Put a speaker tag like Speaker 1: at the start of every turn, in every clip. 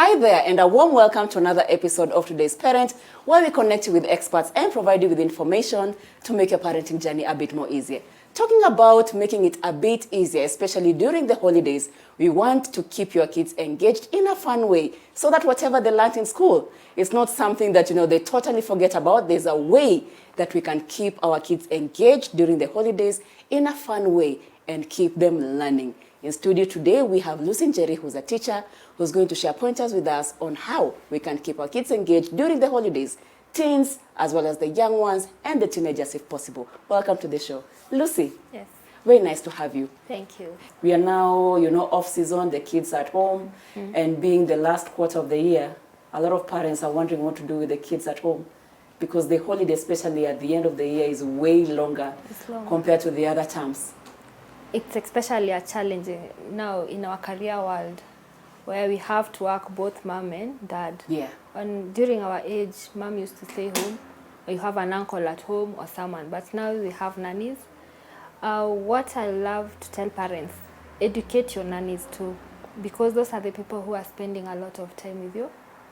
Speaker 1: Hi there, and a warm welcome to another episode of Today's Parent, where we connect you with experts and provide you with information to make your parenting journey a bit more easier. Talking about making it a bit easier, especially during the holidays, we want to keep your kids engaged in a fun way so that whatever they learned in school is not something that they totally forget about. There's a way that we can keep our kids engaged during the holidays in a fun way and keep them learning. In studio today, we have Lucy Njeri, who's a teacher, who's going to share pointers with us on how we can keep our kids engaged during the holidays, teens, as well as the young ones and the teenagers if possible. Welcome to the show. Lucy.
Speaker 2: Yes.
Speaker 1: Very nice to have you.
Speaker 2: Thank you.
Speaker 1: We are now, off season, the kids are at home, and being the last quarter of the year, a lot of parents are wondering what to do with the kids at home because the holiday, especially at the end of the year, is way longer compared to the other terms.
Speaker 2: It's especially a challenge now in our career world where we have to work both mom and dad.
Speaker 1: Yeah.
Speaker 2: And during our age, mom used to stay home, or you have an uncle at home or someone, but now we have nannies. What I love to tell parents, educate your nannies too, because those are the people who are spending a lot of time with your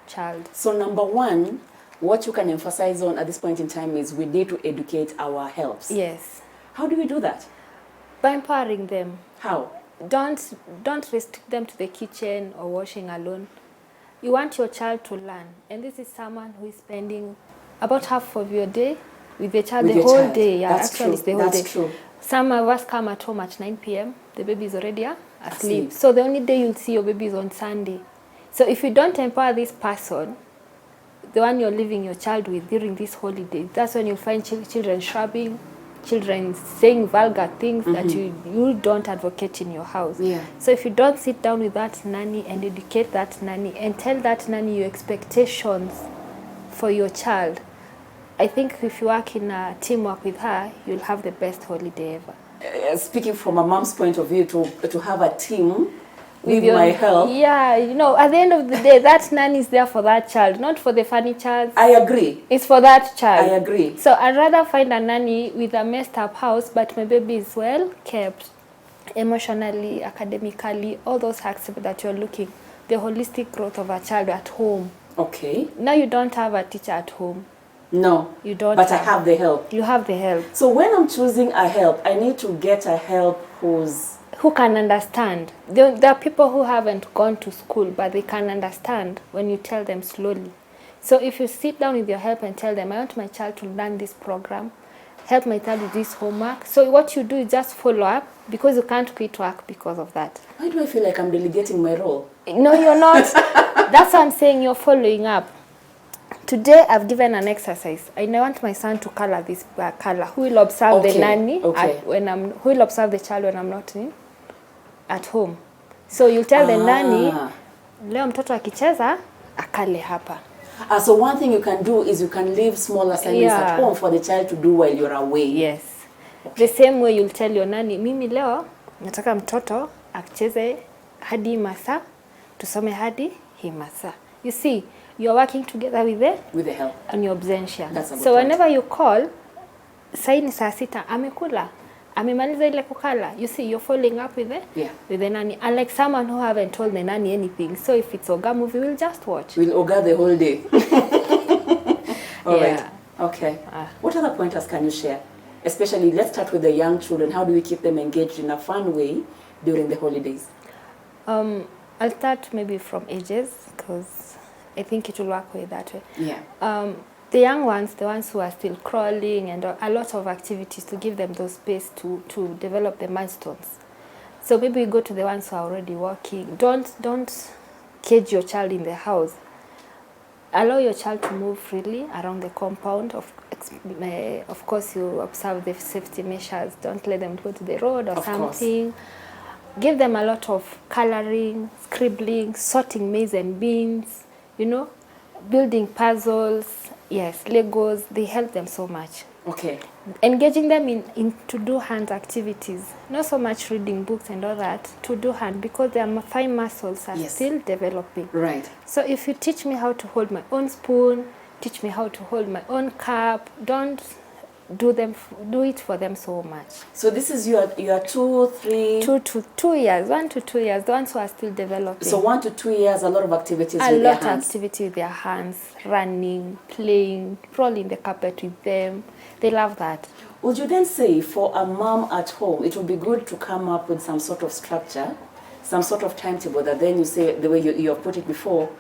Speaker 2: child.
Speaker 1: So number one, what you can emphasize on at this point in time is we need to educate our helps.
Speaker 2: Yes.
Speaker 1: How do we do that?
Speaker 2: By empowering them.
Speaker 1: How?
Speaker 2: Don't restrict them to the kitchen or washing alone. You want your child to learn, and this is someone who is spending about half of your day with the child, the whole day. Yeah,
Speaker 1: that's
Speaker 2: actually,
Speaker 1: true.
Speaker 2: it's the whole day.
Speaker 1: That's true.
Speaker 2: Some of us come at home at 9 p.m. The baby is already asleep. So the only day you'll see your baby is on Sunday. So if you don't empower this person, the one you're leaving your child with during this holiday, that's when you'll find children shrubbing, children saying vulgar things that you don't advocate in your house.
Speaker 1: Yeah.
Speaker 2: So if you don't sit down with that nanny and educate that nanny and tell that nanny your expectations for your child, I think if you work in a teamwork with her, you'll have the best holiday ever.
Speaker 1: Speaking from a mom's point of view, to have a team with my help.
Speaker 2: Yeah, at the end of the day, that nanny is there for that child, not for the funny child.
Speaker 1: I agree.
Speaker 2: It's for that child.
Speaker 1: I agree.
Speaker 2: So I'd rather find a nanny with a messed up house, but my baby is well kept, emotionally, academically, all those aspects that you're looking, the holistic growth of a child at home.
Speaker 1: Okay.
Speaker 2: Now you don't have a teacher at home.
Speaker 1: No.
Speaker 2: You don't.
Speaker 1: But I have the help.
Speaker 2: You have the help.
Speaker 1: So when I'm choosing a help, I need to get a help who
Speaker 2: can understand. There are people who haven't gone to school, but they can understand when you tell them slowly. So if you sit down with your help and tell them, I want my child to learn this program, help my child with this homework. So what you do is just follow up, because you can't quit work because of that.
Speaker 1: Why do I feel like I'm delegating my role?
Speaker 2: No, you're not. That's what I'm saying, you're following up. Today, I've given an exercise. I want my son to color this color. Who will observe the nanny who will observe the child when I'm not at home. So you tell the nanny, leo mtoto akicheza akale hapa.
Speaker 1: So one thing you can do is you can leave small assignments at home for the child to do while you're away.
Speaker 2: Yes. Okay. The same way you'll tell your nanny, mimi leo nataka mtoto akicheze hadi masaa, tusome hadi hii masaa. You see, you're working together with the
Speaker 1: help
Speaker 2: and your absentia.
Speaker 1: So
Speaker 2: whenever you call, sai ni saa sita, amekula, amemaliza ile kukala. You see, you're following up with the nanny. Unlike someone who haven't told the nanny anything. So if it's Oga movie, we'll just watch.
Speaker 1: We'll Oga the whole day. All right. Okay. What other pointers can you share? Especially, let's start with the young children. How do we keep them engaged in a fun way during the holidays?
Speaker 2: I'll start maybe from ages, because I think it will work way that way.
Speaker 1: Yeah.
Speaker 2: The young ones, the ones who are still crawling, and a lot of activities to give them those space to develop the milestones. So maybe we go to the ones who are already walking. Don't cage your child in the house. Allow your child to move freely around the compound. Of course, you observe the safety measures. Don't let them go to the road or something. Give them a lot of coloring, scribbling, sorting maize and beans, building puzzles, yes, Legos. They help them so much.
Speaker 1: Okay.
Speaker 2: Engaging them in to do hand activities, not so much reading books and all that, to do hand, because their fine muscles are still developing.
Speaker 1: Right.
Speaker 2: So if you teach me how to hold my own spoon, teach me how to hold my own cup, don't do it for them so much.
Speaker 1: So this is your 2, 3...
Speaker 2: 2 years, 1 to 2 years, the ones who are still developing.
Speaker 1: So 1 to 2 years, a lot of activities
Speaker 2: A
Speaker 1: with their
Speaker 2: lot of
Speaker 1: hands.
Speaker 2: activity with their hands, running, playing, rolling the carpet with them. They love that.
Speaker 1: Would you then say for a mom at home, it would be good to come up with some sort of structure, some sort of timetable that then you say, the way you have put it before,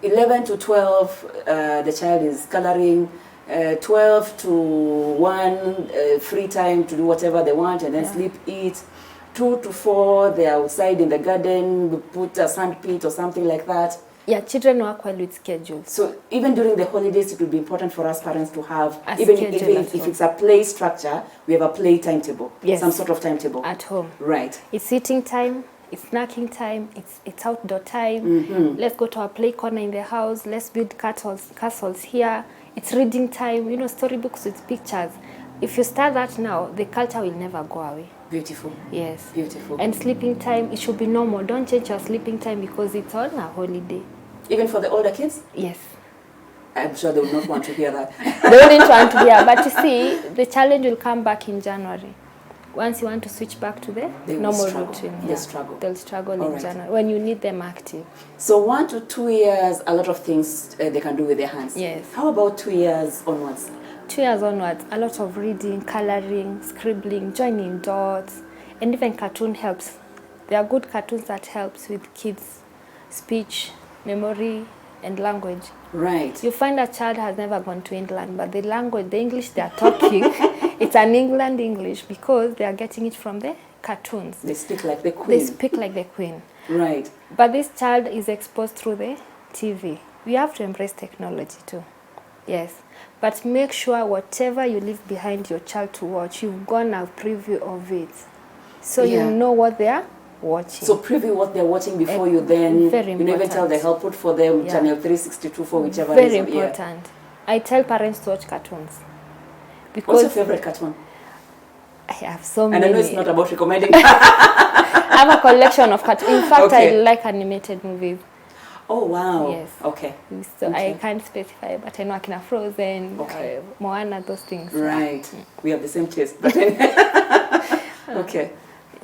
Speaker 1: 11 to 12, the child is coloring, 12 to 1, free time to do whatever they want, and then sleep, eat. 2 to 4, they're outside in the garden, we put a sand pit or something like that.
Speaker 2: Yeah, children work well with schedules.
Speaker 1: So even during the holidays, it would be important for us parents to have,
Speaker 2: A
Speaker 1: even
Speaker 2: schedule
Speaker 1: if
Speaker 2: at home.
Speaker 1: it's a play structure, we have a play timetable,
Speaker 2: Yes.
Speaker 1: some sort of timetable.
Speaker 2: At home.
Speaker 1: Right.
Speaker 2: It's eating time, it's snacking time, it's outdoor time. Let's go to a play corner in the house, let's build castles here. It's reading time, you know, storybooks with pictures. If you start that now, the culture will never go away.
Speaker 1: Beautiful.
Speaker 2: Yes.
Speaker 1: Beautiful.
Speaker 2: And sleeping time, it should be normal. Don't change your sleeping time because it's on a holiday.
Speaker 1: Even for the older kids?
Speaker 2: Yes.
Speaker 1: I'm sure they would not want to hear that.
Speaker 2: They wouldn't want to hear. But you see, the challenge will come back in January. Once you want to switch back to the
Speaker 1: They will
Speaker 2: normal
Speaker 1: struggle.
Speaker 2: routine.
Speaker 1: They struggle.
Speaker 2: They'll struggle
Speaker 1: All
Speaker 2: in
Speaker 1: right.
Speaker 2: January when you need them active.
Speaker 1: So 1 to 2 years, a lot of things they can do with their hands.
Speaker 2: Yes.
Speaker 1: How about 2 years onwards?
Speaker 2: 2 years onwards, a lot of reading, coloring, scribbling, joining dots, and even cartoon helps. There are good cartoons that helps with kids' speech, memory, and language.
Speaker 1: Right.
Speaker 2: You find a child has never gone to England, but the language, the English they are talking, it's an England English because they are getting it from the cartoons.
Speaker 1: They speak like the queen.
Speaker 2: They speak like the queen.
Speaker 1: Right.
Speaker 2: But this child is exposed through the TV. We have to embrace technology too. Yes. But make sure whatever you leave behind your child to watch, you've gone a preview of it. So
Speaker 1: Yeah.
Speaker 2: you know what they are watching.
Speaker 1: So preview what they're watching before you then,
Speaker 2: Very
Speaker 1: you never tell
Speaker 2: important.
Speaker 1: the help put for them,
Speaker 2: Yeah.
Speaker 1: channel 362 for whichever
Speaker 2: Very
Speaker 1: reason. Yeah.
Speaker 2: important. I tell parents to watch cartoons.
Speaker 1: What's
Speaker 2: Because
Speaker 1: your favorite cartoon?
Speaker 2: I have so
Speaker 1: And
Speaker 2: many.
Speaker 1: I know it's not about recommending.
Speaker 2: I have a collection of cartoons. In fact,
Speaker 1: Okay.
Speaker 2: I like animated movies.
Speaker 1: Oh, wow.
Speaker 2: Yes.
Speaker 1: Okay.
Speaker 2: So
Speaker 1: Okay.
Speaker 2: I can't specify, but I know Akina Frozen,
Speaker 1: Okay.
Speaker 2: Moana, those things.
Speaker 1: Right. We have the same taste. But okay.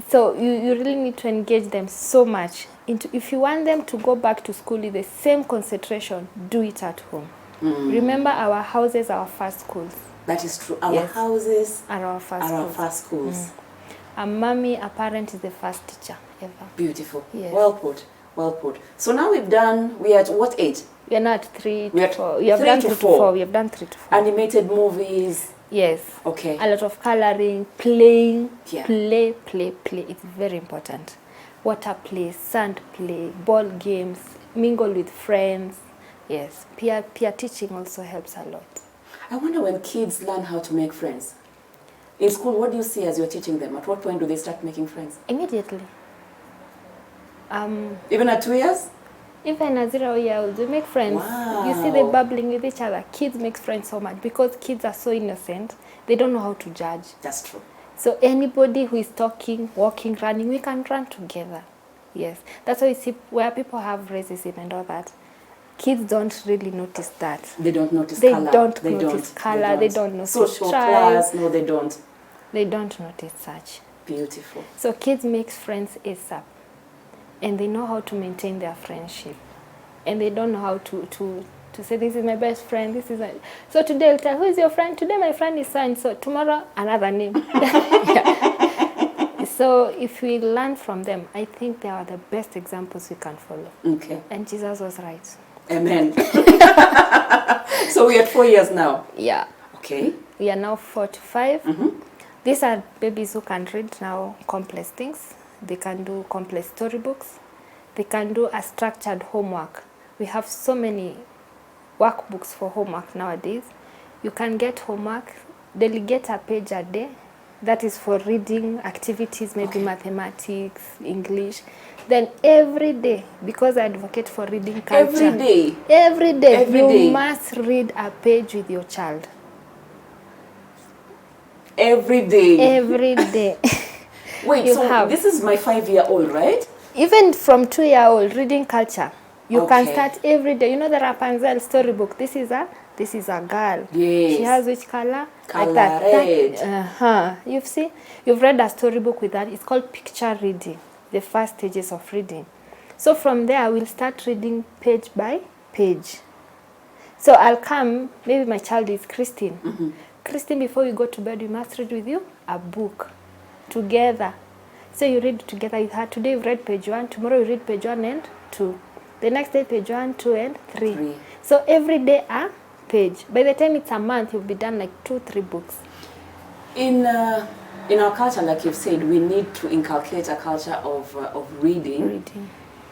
Speaker 2: So you really need to engage them so much. If you want them to go back to school with the same concentration, do it at home. Remember, our houses are our first schools.
Speaker 1: That is true. Our
Speaker 2: Yes.
Speaker 1: houses
Speaker 2: Are our first
Speaker 1: are our
Speaker 2: schools.
Speaker 1: first schools.
Speaker 2: A mommy, a parent is the first teacher ever.
Speaker 1: Beautiful.
Speaker 2: Yes.
Speaker 1: Well put. Well put. So now we're at what age?
Speaker 2: We are not 3
Speaker 1: We are
Speaker 2: to 4. We have
Speaker 1: 3
Speaker 2: done
Speaker 1: to
Speaker 2: 3 to
Speaker 1: 4.
Speaker 2: 4. We have done 3 to 4.
Speaker 1: Animated movies.
Speaker 2: Yes.
Speaker 1: Okay.
Speaker 2: A lot of coloring, playing,
Speaker 1: Yeah.
Speaker 2: play. It's very important. Water play, sand play, ball games, mingle with friends. Yes. Peer teaching also helps a lot.
Speaker 1: I wonder when kids learn how to make friends. In school, what do you see as you're teaching them? At what point do they start making friends?
Speaker 2: Immediately.
Speaker 1: Even at 2 years?
Speaker 2: Even a 0-year-old, they make friends.
Speaker 1: Wow.
Speaker 2: You see them babbling with each other. Kids make friends so much because kids are so innocent. They don't know how to judge.
Speaker 1: That's true.
Speaker 2: So anybody who is talking, walking, running, we can run together. Yes. That's why you see where people have racism and all that. Kids don't really notice that.
Speaker 1: They don't notice
Speaker 2: They
Speaker 1: color.
Speaker 2: don't notice color. They don't notice
Speaker 1: social
Speaker 2: tribe.
Speaker 1: class. No, they don't.
Speaker 2: They don't notice such.
Speaker 1: Beautiful.
Speaker 2: So kids make friends ASAP. And they know how to maintain their friendship. And they don't know how to say, this is my best friend, this is my... So today I'll tell, who is your friend? Today my friend is so. So tomorrow, another name. Yeah. So if we learn from them, I think they are the best examples we can follow.
Speaker 1: Okay.
Speaker 2: And Jesus was right.
Speaker 1: Amen. So we're at 4 years now.
Speaker 2: Yeah.
Speaker 1: Okay.
Speaker 2: We are now 4 to 5. These are babies who can read now complex things. They can do complex storybooks. They can do a structured homework. We have so many workbooks for homework nowadays. You can get homework, delegate a page a day. That is for reading activities, maybe mathematics, English. Then every day, because I advocate for reading culture.
Speaker 1: Every day.
Speaker 2: Every day.
Speaker 1: Every
Speaker 2: you
Speaker 1: day.
Speaker 2: must read a page with your child.
Speaker 1: Every day.
Speaker 2: Every day.
Speaker 1: Wait,
Speaker 2: you
Speaker 1: so
Speaker 2: have.
Speaker 1: this is my 5-year-old, right?
Speaker 2: Even from 2-year-old, reading culture. You can
Speaker 1: Okay.
Speaker 2: start every day. You know the Rapunzel storybook. This is a This is a girl.
Speaker 1: Yes.
Speaker 2: She has which color?
Speaker 1: Color
Speaker 2: red.
Speaker 1: red.
Speaker 2: You've read a storybook with that. It's called picture reading, the first stages of reading. So from there, we'll start reading page by page. So I'll come, maybe my child is Christine. Christine, before you go to bed, we must read with you a book together. So you read together with her. Today you read page 1, tomorrow you read page 1 and 2. The next day page 1, 2 and 3. So every day a page. By the time it's a month, you'll be done like 2-3 books.
Speaker 1: In our culture, like you've said, we need to inculcate a culture of reading.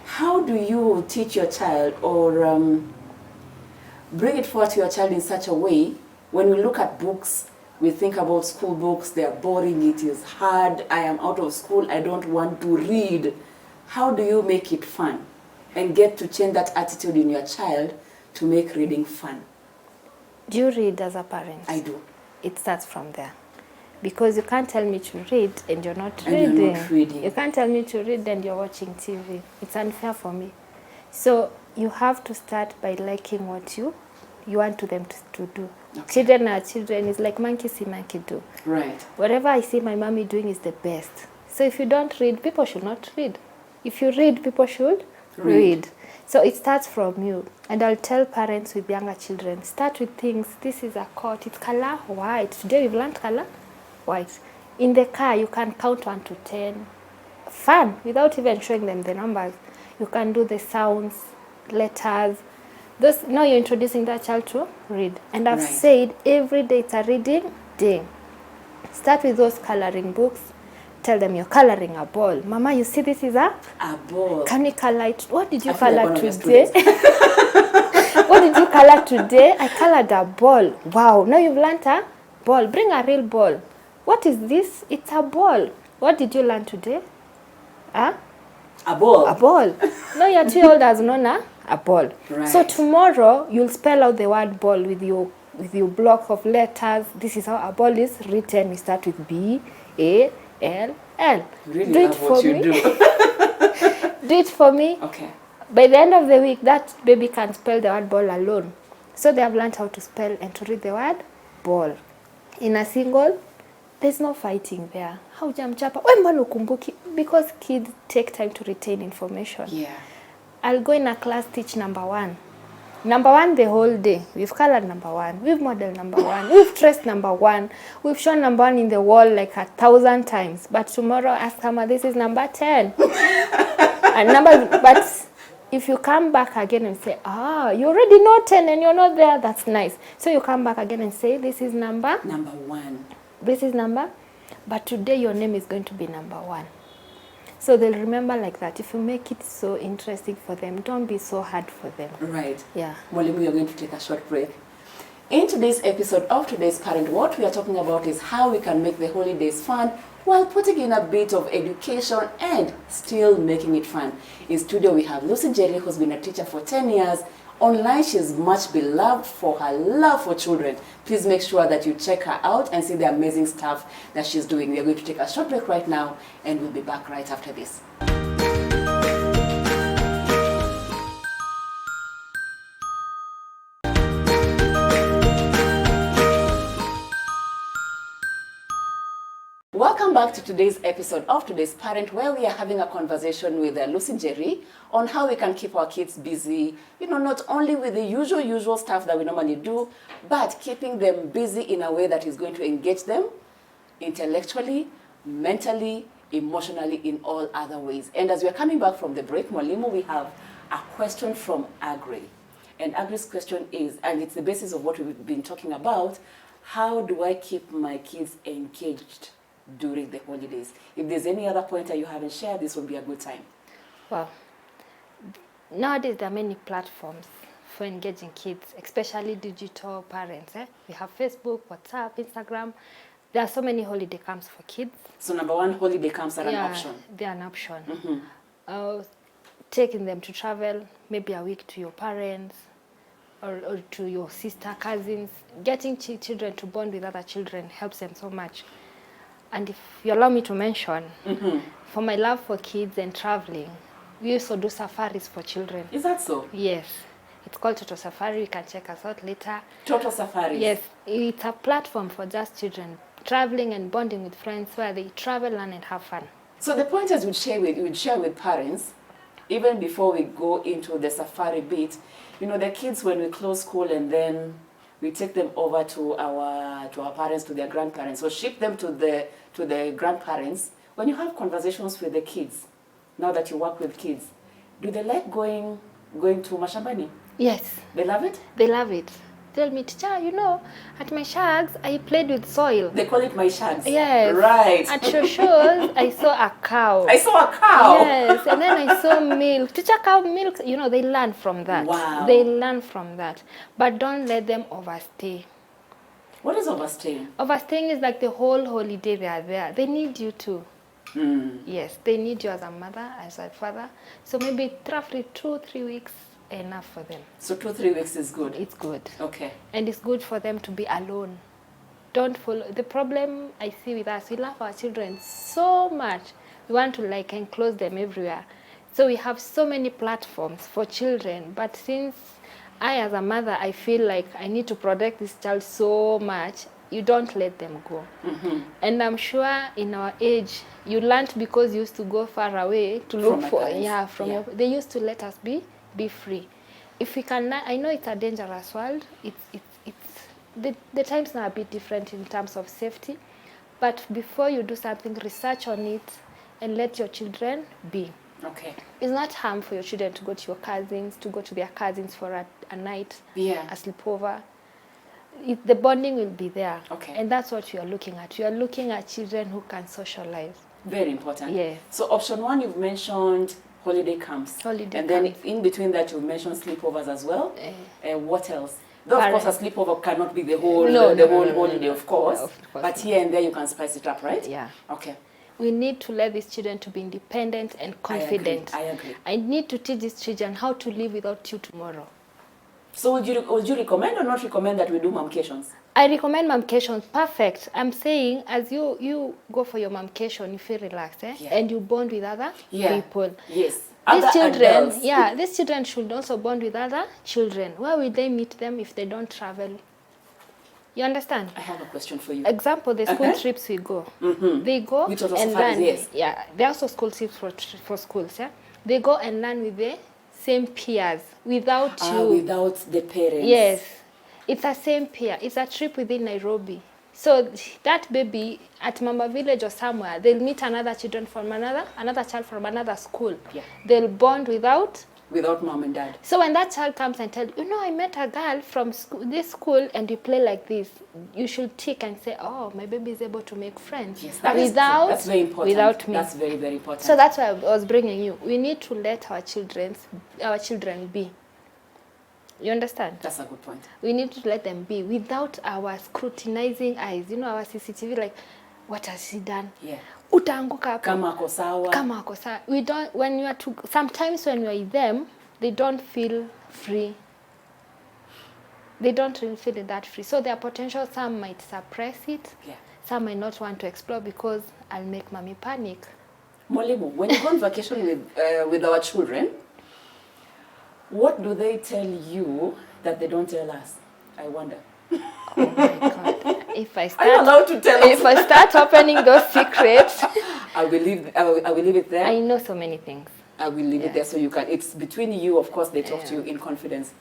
Speaker 1: How do you teach your child or bring it forward to your child in such a way? When we look at books, we think about school books, they are boring, it is hard, I am out of school, I don't want to read. How do you make it fun and get to change that attitude in your child to make reading fun?
Speaker 2: Do you read as a parent?
Speaker 1: I do.
Speaker 2: It starts from there. Because you can't tell me to read and you're not
Speaker 1: and
Speaker 2: reading.
Speaker 1: You're not reading.
Speaker 2: You can't tell me to read and you're watching TV. It's unfair for me. So you have to start by liking what you want to them to do. Okay. Children are children. It's like monkey see, monkey do.
Speaker 1: Right.
Speaker 2: Whatever I see my mommy doing is the best. So if you don't read, people should not read. If you read, people should read. So it starts from you. And I'll tell parents with younger children, start with things. This is a coat. It's color white. Today we've learned color white. In the car, you can count 1 to 10. Fun, without even showing them the numbers. You can do the sounds, letters. Now you're introducing that child to read. And I've said every day it's a reading day. Start with those coloring books. Tell them you're coloring a ball. Mama, you see this is a
Speaker 1: ball.
Speaker 2: Can we color it? What did you color today? What did you color today? I colored a ball. Wow, now you've learned a ball. Bring a real ball. What is this? It's a ball. What did you learn today? Huh?
Speaker 1: A ball.
Speaker 2: A ball. No, your 2-year-old has known a ball.
Speaker 1: Right.
Speaker 2: So tomorrow you'll spell out the word ball with your block of letters. This is how a ball is written. We start with B-A-L-L.
Speaker 1: Really
Speaker 2: do it
Speaker 1: love
Speaker 2: for
Speaker 1: what you
Speaker 2: me.
Speaker 1: do.
Speaker 2: Do it for me.
Speaker 1: Okay.
Speaker 2: By the end of the week, that baby can spell the word ball alone. So they have learned how to spell and to read the word ball. In a single, there's no fighting there. How jamchapa? Because kids take time to retain information.
Speaker 1: Yeah.
Speaker 2: I'll go in a class, teach number 1. Number 1 the whole day. We've colored number 1. We've modeled number 1. We've traced number 1. We've shown number 1 in the wall like 1,000 times. But tomorrow, ask Mama, this is number 10. But if you come back again and say, you already know 10 and you're not there, that's nice. So you come back again and say, this is number
Speaker 1: 1.
Speaker 2: This is number, but today your name is going to be number 1. So they'll remember like that. If you make it so interesting for them, don't be so hard for them.
Speaker 1: Right.
Speaker 2: Yeah.
Speaker 1: Mwalimu, you're going to take a short break. In today's episode of Today's Parent, what we are talking about is how we can make the holidays fun while putting in a bit of education and still making it fun. In studio, we have Lucy Jerry, who's been a teacher for 10 years. Online, she's much beloved for her love for children. Please make sure that you check her out and see the amazing stuff that she's doing. We are going to take a short break right now, and we'll be back right after this. Welcome back to today's episode of Today's Parent, where we are having a conversation with Lucy Jerry on how we can keep our kids busy, not only with the usual stuff that we normally do, but keeping them busy in a way that is going to engage them intellectually, mentally, emotionally, in all other ways. And as we are coming back from the break, Mwalimu, we have a question from Agri. And Agri's question is, and it's the basis of what we've been talking about, how do I keep my kids engaged during the holidays? If there's any other pointer you haven't shared, this will be a good time.
Speaker 2: Well, nowadays there are many platforms for engaging kids, especially digital parents. We have Facebook, WhatsApp, Instagram. There are so many holiday camps for kids.
Speaker 1: So number 1, holiday camps are an option.
Speaker 2: They're an option. Taking them to travel, maybe a week to your parents or to your sister, cousins. Getting children to bond with other children helps them so much. And if you allow me to mention, for my love for kids and traveling, we also do safaris for children.
Speaker 1: Is that so?
Speaker 2: Yes. It's called Toto Safari. You can check us out later.
Speaker 1: Total Safari.
Speaker 2: Yes, it's a platform for just children traveling and bonding with friends where they travel, learn, and have fun.
Speaker 1: So the pointers we'd share with parents, even before we go into the safari bit, you know, the kids, when we close school and then we take them over to our parents, to their grandparents, or ship them to the grandparents. When you have conversations with the kids, now that you work with kids, do they like going to mashambani?
Speaker 2: Yes.
Speaker 1: They love it?
Speaker 2: They love it. Tell me, teacher, you know, at my shags, I played with soil.
Speaker 1: They call it my shags.
Speaker 2: Yes.
Speaker 1: Right.
Speaker 2: At Shosho's, I saw a cow.
Speaker 1: I saw a cow.
Speaker 2: Yes, and then I saw milk. Teacher, cow milk. You know, they learn from that.
Speaker 1: Wow.
Speaker 2: They learn from that. But don't let them overstay.
Speaker 1: What is overstaying?
Speaker 2: Overstaying is like the whole holiday they are there. They need you too. Yes, they need you as a mother, as a father. So maybe roughly 2-3 weeks enough for them.
Speaker 1: So 2-3 weeks is good?
Speaker 2: It's good.
Speaker 1: Okay.
Speaker 2: And it's good for them to be alone. Don't follow. The problem I see with us, we love our children so much. We want to like enclose them everywhere. So we have so many platforms for children. But since I, as a mother, I feel like I need to protect this child so much, you don't let them go. And I'm sure in our age, you learned because you used to go far away to look for, they used to let us be free. If we can, I know it's a dangerous world. The times now are a bit different in terms of safety. But before you do something, research on it and let your children be.
Speaker 1: Okay.
Speaker 2: It's not harm for your children to go to your cousins, to go to their cousins for a night, a sleepover. The bonding will be there.
Speaker 1: Okay.
Speaker 2: And that's what you are looking at. You are looking at children who can socialize.
Speaker 1: Very important.
Speaker 2: Yeah.
Speaker 1: So option 1, you've mentioned holiday camps.
Speaker 2: Holiday
Speaker 1: then
Speaker 2: camps.
Speaker 1: in between that, you've mentioned sleepovers as well. What else? Though, of course, a sleepover cannot be the whole holiday, of course. But here and there, you can spice it up, right?
Speaker 2: Yeah.
Speaker 1: Okay.
Speaker 2: We need to let these children to be independent and confident.
Speaker 1: I agree.
Speaker 2: I need to teach these children how to live without you tomorrow.
Speaker 1: So would you recommend or not recommend that we do momcations?
Speaker 2: I recommend momcations. Perfect. I'm saying as you go for your momcation, you feel relaxed, and you bond with other people.
Speaker 1: Yes.
Speaker 2: These children should also bond with other children. Where will they meet them if they don't travel? You understand?
Speaker 1: I have a question for you.
Speaker 2: Example, the school trips we go. They go and learn. They also school trips for schools. Yeah, they go and learn with the same peers without
Speaker 1: without the parents.
Speaker 2: Yes, it's a same peer. It's a trip within Nairobi. So that baby at Mama Village or somewhere, they'll meet another child from another school. Yeah. They'll bond without
Speaker 1: mom and dad.
Speaker 2: So when that child comes and tells, you know, I met a girl from this school and we play like this, you should tick and say, oh, my baby is able to make friends.
Speaker 1: Yes, that's very important.
Speaker 2: Without me.
Speaker 1: That's very, very important.
Speaker 2: So that's why I was bringing you. We need to let our children be. You understand?
Speaker 1: That's a good point.
Speaker 2: We need to let them be without our scrutinizing eyes. You know, our CCTV, like, what has she done? Yeah. Utaanguka hapo.
Speaker 1: Kama ako sawa.
Speaker 2: We don't, sometimes when we are with them, they don't feel free. They don't really feel that free. So their potential, some might suppress it. Yeah. Some might not want to explore because I'll make mommy panic.
Speaker 1: Mwalimu, when you go on vacation with our children, what do they tell you that they don't tell us? I wonder.
Speaker 2: Oh my God.
Speaker 1: Are you allowed to tell us?
Speaker 2: If I start opening those secrets,
Speaker 1: I will leave it there.
Speaker 2: I know so many things.
Speaker 1: I will leave it there so you can. It's between you, of course, they talk to you in confidence.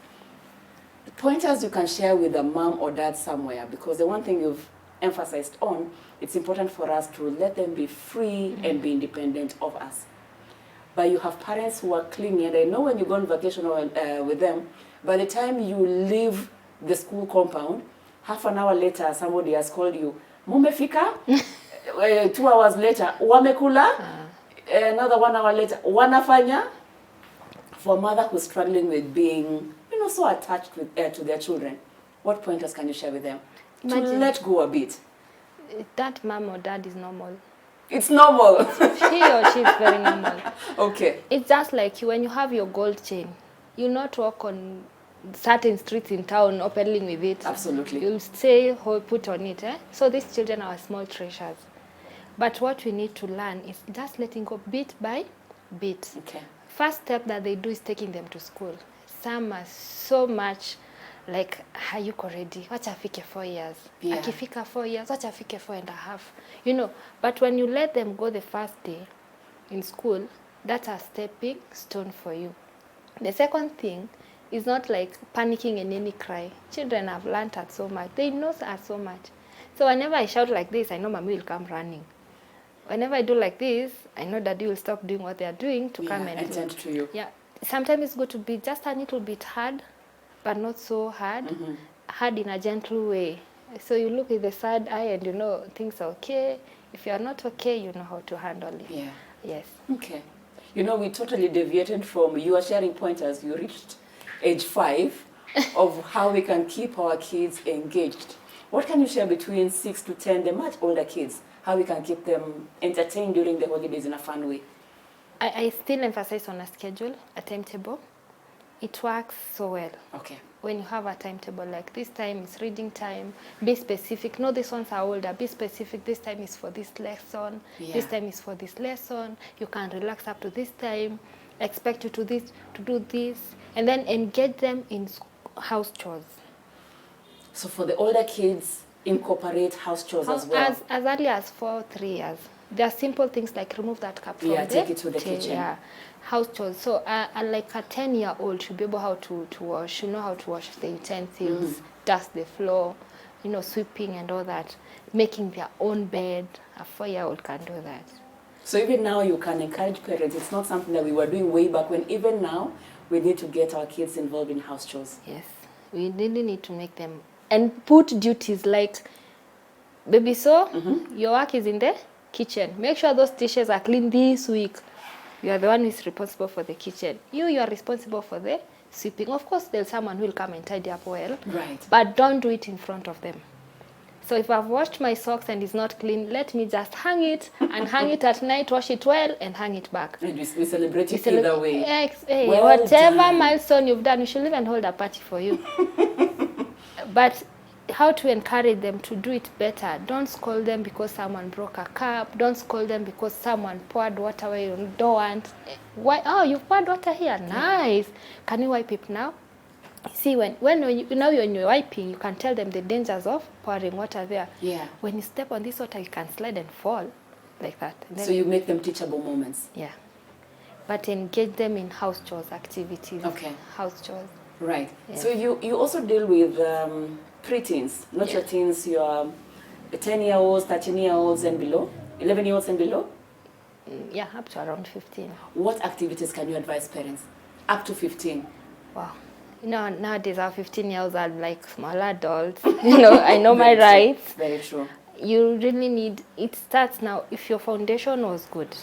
Speaker 1: The pointers you can share with a mom or dad somewhere, because the one thing you've emphasized on, it's important for us to let them be free and be independent of us. But you have parents who are clingy, and I know when you go on vacation with them, by the time you leave the school compound, half an hour later, somebody has called you, Mumefika? 2 hours later, Wamekula? Another 1 hour later, Wanafanya? For a mother who's struggling with being, so attached to their children, what pointers can you share with them? Imagine, to let go a bit.
Speaker 2: That mom or dad is normal.
Speaker 1: It's normal.
Speaker 2: He or she is very normal.
Speaker 1: Okay.
Speaker 2: It's just like when you have your gold chain, you not walk on certain streets in town openly with it.
Speaker 1: Absolutely.
Speaker 2: You'll stay put on it. So these children are small treasures. But what we need to learn is just letting go bit by bit.
Speaker 1: Okay.
Speaker 2: First step that they do is taking them to school. some are so much like hayuko ready, wacha afike 4 years.
Speaker 1: Yeah.
Speaker 2: Akifika 4 years, wacha afike 4.5. You know, but when you let them go the first day in school, that's a stepping stone for you. The second thing is not like panicking and any cry. Children have learned at so much. They know at so much. So whenever I shout like this, I know mommy will come running. Whenever I do like this, I know daddy will stop doing what they are doing to come and
Speaker 1: tend to you.
Speaker 2: Yeah. Sometimes it's good to be just a little bit hard, but not so hard. Hard in a gentle way. So you look with the side eye and you know things are okay. If you are not okay, you know how to handle it.
Speaker 1: Yeah.
Speaker 2: Yes.
Speaker 1: Okay. You know, we totally deviated from you are sharing pointers. You reached age 5 of how we can keep our kids engaged. What can you share between 6 to 10, the much older kids, how we can keep them entertained during the holidays in a fun way?
Speaker 2: I still emphasize on a schedule, a timetable. It works so well.
Speaker 1: Okay.
Speaker 2: When you have a timetable, like this time is reading time, be specific. No, these ones are older, be specific. This time is for this lesson.
Speaker 1: Yeah.
Speaker 2: This time is for this lesson. You can relax up to this time. Expect you to do this. And then engage them in house chores.
Speaker 1: So for the older kids, incorporate house chores as well.
Speaker 2: As early as 3 years. There are simple things like remove that cup from
Speaker 1: take it to the kitchen.
Speaker 2: Yeah, house chores. So like a 10-year-old should be able how to wash. You know how to wash the utensils, dust the floor, you know, sweeping and all that. Making their own bed. A 4-year-old can do that.
Speaker 1: So even now you can encourage parents. It's not something that we were doing way back when. Even now, we need to get our kids involved in house chores.
Speaker 2: Yes, we really need to make them. And put duties like, baby, so your work is in the kitchen. Make sure those dishes are clean this week. You are the one who is responsible for the kitchen. You are responsible for the sweeping. Of course, there's someone who will come and tidy up well.
Speaker 1: Right.
Speaker 2: But don't do it in front of them. So if I've washed my socks and it's not clean, let me just hang it and hang it at night, wash it well, and hang it back.
Speaker 1: And we celebrate it either way.
Speaker 2: Well whatever done. Milestone you've done, we should even hold a party for you. But how to encourage them to do it better. Don't scold them because someone broke a cup. Don't scold them because someone poured water where you don't want. Why? Oh, you poured water here. Nice. Can you wipe it now? See, when you're wiping, you can tell them the dangers of pouring water there.
Speaker 1: Yeah.
Speaker 2: When you step on this water, you can slide and fall like that. And
Speaker 1: So you make them teachable moments.
Speaker 2: Yeah. But engage them in house chores activities.
Speaker 1: Okay.
Speaker 2: House chores.
Speaker 1: Right.
Speaker 2: Yeah.
Speaker 1: So you also deal with pre-teens, not your teens, your 10-year-olds, 13-year-olds and below, 11-year-olds and below?
Speaker 2: Yeah, up to around 15.
Speaker 1: What activities can you advise parents? Up to 15.
Speaker 2: Wow. You know, nowadays our 15-year-olds are like small adults. You know, I know my rights.
Speaker 1: Very true.
Speaker 2: You really need, it starts now, if your foundation was good,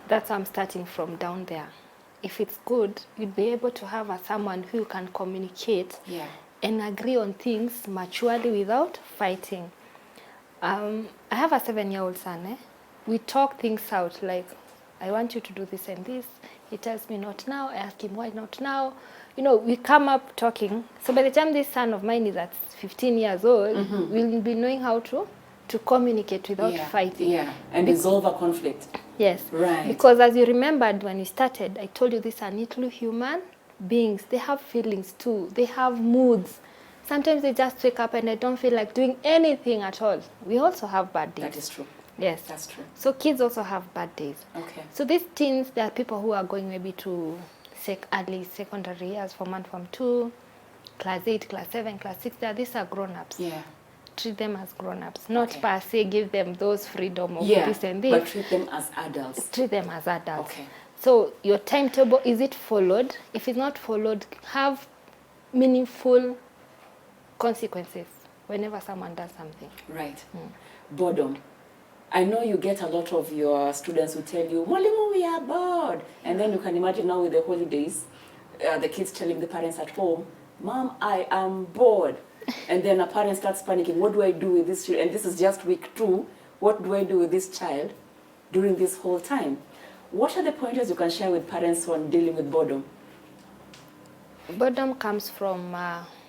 Speaker 2: that's how I'm starting from down there. If it's good, you'd be able to have someone who can communicate and agree on things maturely without fighting. I have a 7-year-old son. We talk things out like, I want you to do this and this. He tells me not now. I ask him why not now. You know, we come up talking. So by the time this son of mine is at 15 years old, we'll be knowing how to communicate without fighting.
Speaker 1: Yeah, and resolve a conflict.
Speaker 2: Yes.
Speaker 1: Right.
Speaker 2: Because as you remembered when we started, I told you these are little human beings. They have feelings too. They have moods. Sometimes they just wake up and they don't feel like doing anything at all. We also have bad days.
Speaker 1: That is true.
Speaker 2: Yes.
Speaker 1: That's true.
Speaker 2: So kids also have bad days.
Speaker 1: Okay.
Speaker 2: So these teens, there are people who are going maybe to early secondary years, Form 1, Form 2, Class 8, Class 7, Class 6. These are grown-ups.
Speaker 1: Yeah.
Speaker 2: Treat them as grown-ups. Not per se give them those freedom of this and this.
Speaker 1: But treat them as adults.
Speaker 2: Treat them as adults.
Speaker 1: Okay.
Speaker 2: So your timetable, is it followed? If it's not followed, have meaningful consequences whenever someone does something.
Speaker 1: Right. Boredom. I know you get a lot of your students who tell you, Mwalimu, we are bored. And then you can imagine now with the holidays, the kids telling the parents at home, Mom, I am bored. And then a parent starts panicking, what do I do with this child? And this is just week 2. What do I do with this child during this whole time? What are the pointers you can share with parents on dealing with boredom?
Speaker 2: Boredom comes from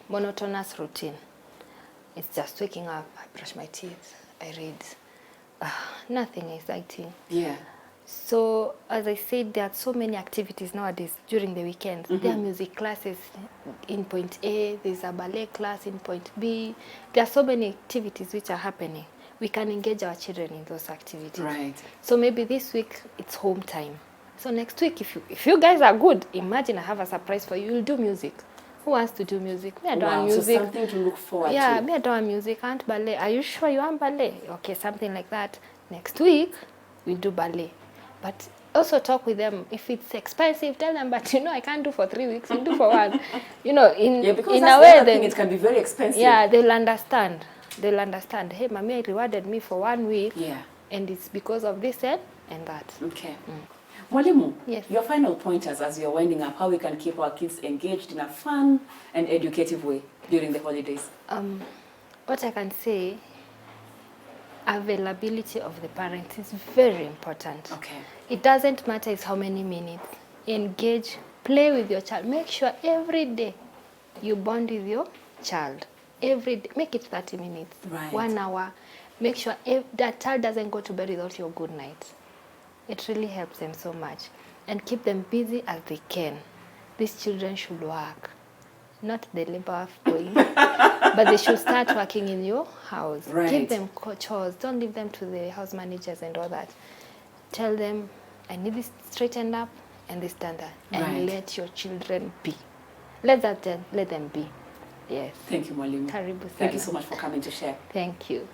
Speaker 2: monotonous routine. It's just waking up, I brush my teeth, I read. Nothing exciting.
Speaker 1: Yeah.
Speaker 2: So, as I said, there are so many activities nowadays during the weekends. There are music classes in point A, there's a ballet class in point B. There are so many activities which are happening. We can engage our children in those activities.
Speaker 1: Right.
Speaker 2: So maybe this week it's home time. So next week, if you guys are good, imagine I have a surprise for you. You'll do music. Who wants to do music? Me, I don't want music.
Speaker 1: So something to look forward to.
Speaker 2: Yeah, me, I don't want music. I want ballet. Are you sure you want ballet? Okay, something like that. Next week, we'll do ballet. But also talk with them. If it's expensive, tell them, but I can't do for 3 weeks. We'll do for one. In a way, then
Speaker 1: it can be very expensive.
Speaker 2: Yeah, they'll understand. They'll understand. Hey, mommy rewarded me for 1 week.
Speaker 1: Yeah.
Speaker 2: And it's because of this and that.
Speaker 1: Okay. Mwalimu,
Speaker 2: yes.
Speaker 1: Your final pointers as you're winding up, how we can keep our kids engaged in a fun and educative way during the holidays.
Speaker 2: What I can say, availability of the parents is very important.
Speaker 1: Okay.
Speaker 2: It doesn't matter it's how many minutes. Engage, play with your child. Make sure every day you bond with your child. Every day, make it 30 minutes,
Speaker 1: right.
Speaker 2: 1 hour. Make sure that child doesn't go to bed without your good night. It really helps them so much. And keep them busy as they can. These children should work. Not the labor of going, but they should start working in your house.
Speaker 1: Right.
Speaker 2: Give them chores. Don't leave them to the house managers and all that. Tell them, I need this straightened up and this done that. And
Speaker 1: right.
Speaker 2: let your children be. Let them be. Yes.
Speaker 1: Thank you, Mwalimu.
Speaker 2: Karibu sana.
Speaker 1: Thank you so much for coming to share.
Speaker 2: Thank you.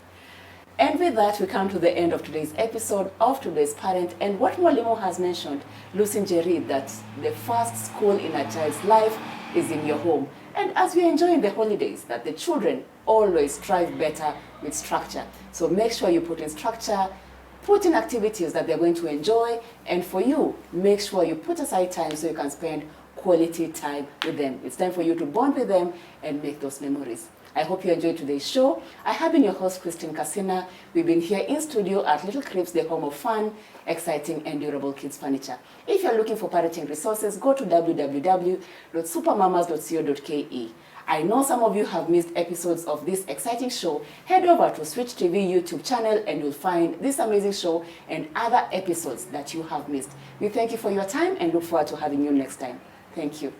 Speaker 1: And with that, we come to the end of today's episode of Today's Parent. And what Mwalimu has mentioned, Lucy Njeri, that the first school in a child's life is in your home. And as we are enjoying the holidays, that the children always thrive better with structure. So make sure you put in structure, put in activities that they're going to enjoy. And for you, make sure you put aside time so you can spend quality time with them. It's time for you to bond with them and make those memories. I hope you enjoyed today's show. I have been your host, Christine Kasina. We've been here in studio at Little Cribs, the home of fun, exciting, and durable kids furniture. If you're looking for parenting resources, go to www.supermamas.co.ke. I know some of you have missed episodes of this exciting show. Head over to Switch TV YouTube channel and you'll find this amazing show and other episodes that you have missed. We thank you for your time and look forward to having you next time. Thank you.